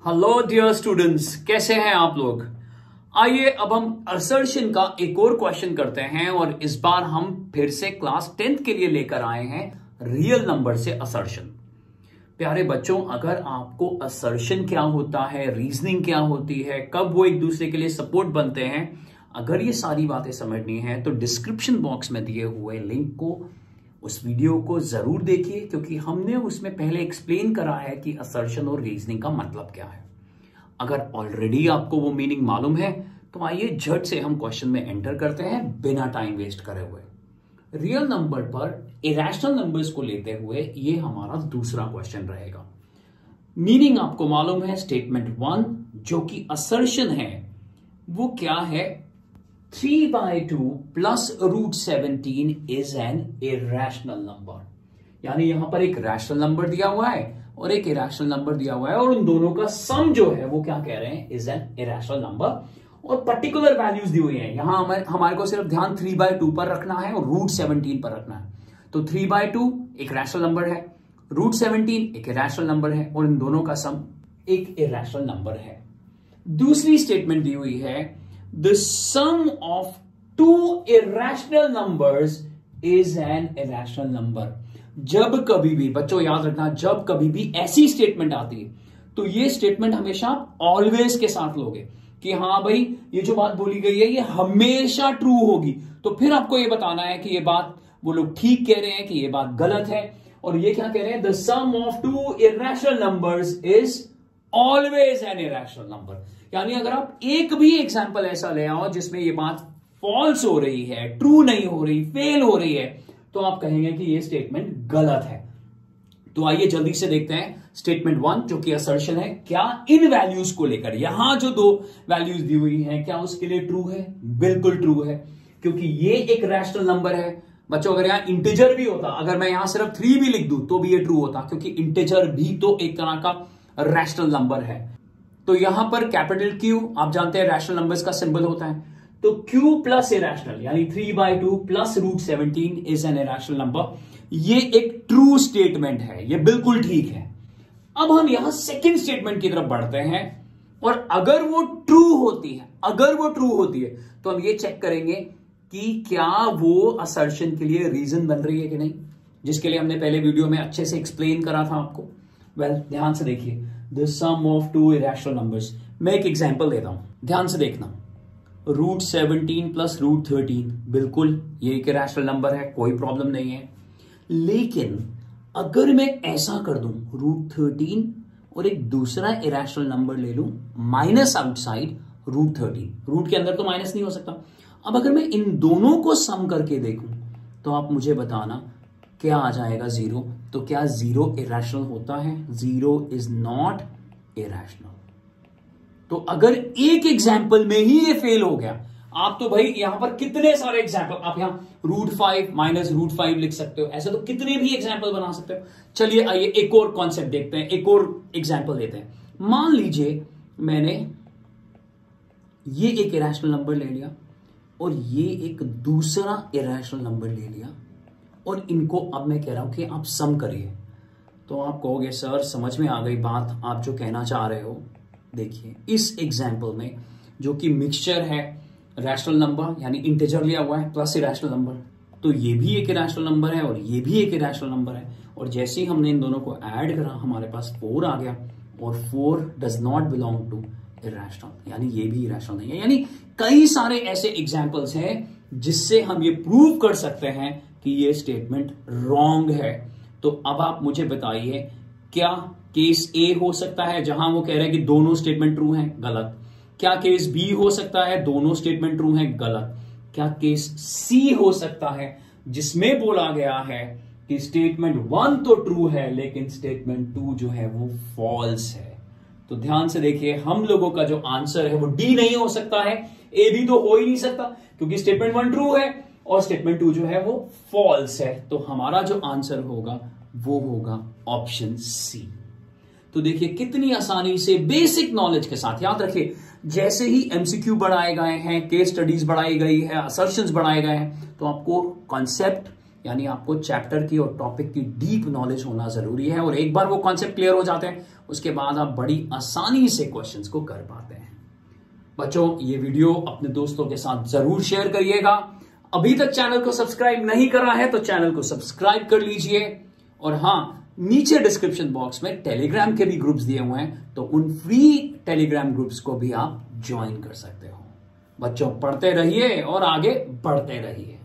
Hello dear students, कैसे हैं आप लोग। आइए अब हम असर्शन का एक और क्वेश्चन करते हैं और इस बार हम फिर से क्लास 10th के लिए लेकर आए हैं रियल नंबर से असर्शन। प्यारे बच्चों, अगर आपको असर्शन क्या होता है, रीजनिंग क्या होती है, कब वो एक दूसरे के लिए सपोर्ट बनते हैं, अगर ये सारी बातें समझनी है तो डिस्क्रिप्शन बॉक्स में दिए हुए लिंक को, उस वीडियो को जरूर देखिए, क्योंकि हमने उसमें पहले एक्सप्लेन करा है कि असर्शन और रीजनिंग का मतलब क्या है। अगर ऑलरेडी आपको वो मीनिंग मालूम है तो आइए झट से हम क्वेश्चन में एंटर करते हैं बिना टाइम वेस्ट करे हुए। रियल नंबर पर इरेशनल नंबर्स को लेते हुए ये हमारा दूसरा क्वेश्चन रहेगा। मीनिंग आपको मालूम है, स्टेटमेंट 1 जो कि असर्शन है वो क्या है, 3/2 plus √17 is an irrational number. यानी यहां पर एक रैशनल नंबर दिया हुआ है और एक इरेशनल नंबर दिया हुआ है और उन दोनों का सम जो है वो क्या कह रहे हैं, इज एन इरेशनल नंबर और पर्टिकुलर वैल्यूज दी हुई हैं। यहां हमारे को सिर्फ ध्यान 3/2 पर रखना है और √17 पर रखना है। तो 3/2 एक रैशनल नंबर है, √17 एक इरेशनल नंबर है और इन दोनों का सम एक इरेशनल नंबर है। दूसरी स्टेटमेंट दी हुई है, the sum of 2 irrational numbers is an irrational number. जब कभी भी बच्चों याद रखना, जब कभी भी ऐसी स्टेटमेंट आती है तो ये स्टेटमेंट हमेशा ऑलवेज के साथ लोगे कि हाँ भाई ये जो बात बोली गई है ये हमेशा ट्रू होगी। तो फिर आपको ये बताना है कि ये बात वो लोग ठीक कह रहे हैं कि ये बात गलत है। और ये क्या कह रहे हैं, the sum of 2 irrational numbers is always an irrational number. यानी अगर आप एक भी एग्जाम्पल ऐसा ले आओ जिसमें ये बात फॉल्स हो रही है, ट्रू नहीं हो रही, फेल हो रही है, तो आप कहेंगे कि ये स्टेटमेंट गलत है। तो आइए जल्दी से देखते हैं स्टेटमेंट 1 जो कि असर्शन है, क्या इन वैल्यूज को लेकर यहां जो 2 वैल्यूज दी हुई हैं क्या उसके लिए ट्रू है। बिल्कुल ट्रू है, क्योंकि ये एक रैशनल नंबर है। बच्चों अगर यहां इंटीजर भी होता, अगर मैं यहां सिर्फ 3 भी लिख दूं तो भी ये ट्रू होता, क्योंकि इंटीजर भी तो एक तरह का रैशनल नंबर है। तो यहां पर कैपिटल Q, आप जानते हैं रैशनल नंबर्स का सिंबल होता है, तो Q प्लस इरेशनल यानी 3/2 plus √17 is an irrational number. ये एक ट्रू स्टेटमेंट है, ये बिल्कुल ठीक है। अब हम यहां सेकंड स्टेटमेंट की तरफ बढ़ते हैं और अगर वो ट्रू होती है, तो हम ये चेक करेंगे कि क्या वो असर्शन के लिए रीजन बन रही है कि नहीं, जिसके लिए हमने पहले वीडियो में अच्छे से एक्सप्लेन करा था आपको। ध्यान से देखिए, the sum of 2 irrational numbers. मैं एक एग्जांपल देता हूं, ध्यान से देखना। √17 प्लस √13, बिल्कुल ये एक इरेशनल नंबर है, कोई प्रॉब्लम नहीं है। लेकिन अगर मैं ऐसा कर दूं, √13 और एक दूसरा इरेशनल नंबर ले लूं माइनस आउटसाइड √13, रूट के अंदर तो माइनस नहीं हो सकता। अब अगर मैं इन दोनों को सम करके देखूं तो आप मुझे बताना क्या आ जाएगा, 0। तो क्या 0 इरेशनल होता है? 0 इज नॉट इरेशनल। तो अगर एक एग्जाम्पल में ही ये फेल हो गया, आप तो भाई यहां पर कितने सारे एग्जाम्पल, आप यहां √5 माइनस √5 लिख सकते हो, ऐसे तो कितने भी एग्जाम्पल बना सकते हो। चलिए आइए एक और कॉन्सेप्ट देखते हैं, एक और एग्जाम्पल देते हैं। मान लीजिए मैंने ये एक इरेशनल नंबर ले लिया और ये एक दूसरा इरेशनल नंबर ले लिया और इनको अब मैं कह रहा हूं कि आप सम करिए। तो आप कहोगे सर समझ में आ गई बात, आप जो कहना चाह रहे हो। देखिए इस एग्जाम्पल में जो कि मिक्सचर है, रैशनल नंबर यानी इंटीजर लिया हुआ है प्लस इरेशनल नंबर, तो ये भी एक इरेशनल नंबर है और ये भी एक इरेशनल नंबर है। और जैसे ही हमने इन दोनों को ऐड करा हमारे पास 4 आ गया और 4 does not belong to irrational, यानी ये भी इरेशनल नहीं है। यानी कई सारे ऐसे एग्जाम्पल्स हैं जिससे हम ये प्रूव कर सकते हैं कि ये स्टेटमेंट रॉन्ग है। तो अब आप मुझे बताइए, क्या केस ए हो सकता है जहां वो कह रहे हैं कि दोनों स्टेटमेंट ट्रू हैं? गलत। क्या केस बी हो सकता है दोनों स्टेटमेंट ट्रू हैं? गलत। क्या केस सी हो सकता है जिसमें बोला गया है कि स्टेटमेंट 1 तो ट्रू है लेकिन स्टेटमेंट 2 जो है वो फॉल्स है? तो ध्यान से देखिए, हम लोगों का जो आंसर है वो डी नहीं हो सकता है, ए भी तो हो ही नहीं सकता, क्योंकि स्टेटमेंट 1 ट्रू है और स्टेटमेंट 2 जो है वो फॉल्स है। तो हमारा जो आंसर होगा वो होगा ऑप्शन सी। तो देखिए कितनी आसानी से बेसिक नॉलेज के साथ, याद रखिए जैसे ही एमसीक्यू बढ़ाए गए हैं, केस स्टडीज बढ़ाई गई है, असर्शंस बढ़ाए गए हैं, तो आपको कॉन्सेप्ट यानी आपको चैप्टर की और टॉपिक की डीप नॉलेज होना जरूरी है, और एक बार वो कॉन्सेप्ट क्लियर हो जाते हैं उसके बाद आप बड़ी आसानी से क्वेश्चंस को कर पाते हैं। बच्चों, ये वीडियो अपने दोस्तों के साथ जरूर शेयर करिएगा। अभी तक चैनल को सब्सक्राइब नहीं करा है तो चैनल को सब्सक्राइब कर लीजिए, और हाँ, नीचे डिस्क्रिप्शन बॉक्स में टेलीग्राम के भी ग्रुप्स दिए हुए हैं, तो उन फ्री टेलीग्राम ग्रुप्स को भी आप ज्वाइन कर सकते हो। बच्चों, पढ़ते रहिए और आगे बढ़ते रहिए।